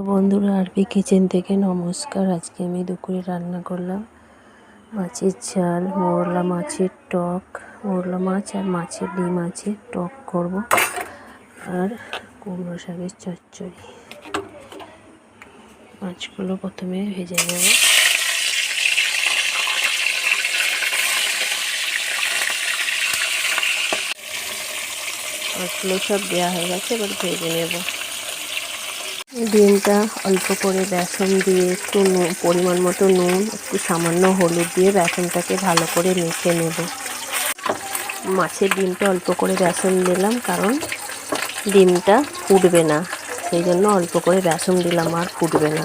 বন্ধুরা, RP kitchen থেকে নমস্কার। আজকে আমি দুপুরে রান্না করলাম মাছের ঝাল, মোরলা মাছের টক, মোরলা মাছ আর মাছের ডিম আছে টক করব, আর কুমড়ো শাকের চচ্চড়ি। মাছগুলো প্রথমে ভেজে নেব। মাছগুলো সব দেওয়া হয়ে গেছে, এবার ভেজে নেব। ডিমটা অল্প করে বেসন দিয়ে একটু পরিমাণ মতো নুন, একটু সামান্য হলুদ দিয়ে বেসনটাকে ভালো করে মেখে নেব। মাছের ডিমটা অল্প করে বেসন দিলাম, কারণ ডিমটা ফুটবে না, সেই জন্য অল্প করে বেসন দিলাম, আর ফুটবে না।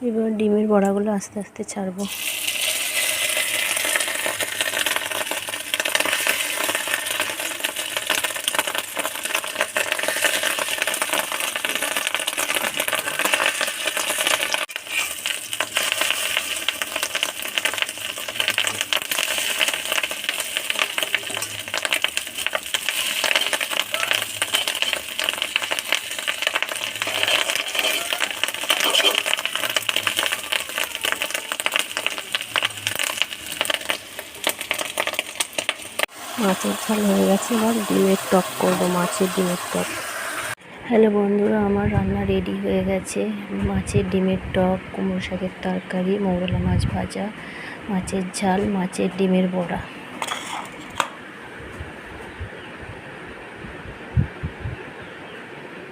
এবার ডিমের বড়াগুলো আস্তে আস্তে ছাড়বো। মাছের ঝাল হয়ে গেছে, এবার ডিমের টক করবো, মাছের ডিমের টক। হ্যালো বন্ধুরা, আমার রান্না রেডি হয়ে গেছে। মাছের ডিমের টক, কুমড়ো শাকের তরকারি, মৌরলা মাছ ভাজা, মাছের ঝাল, মাছের ডিমের বড়া।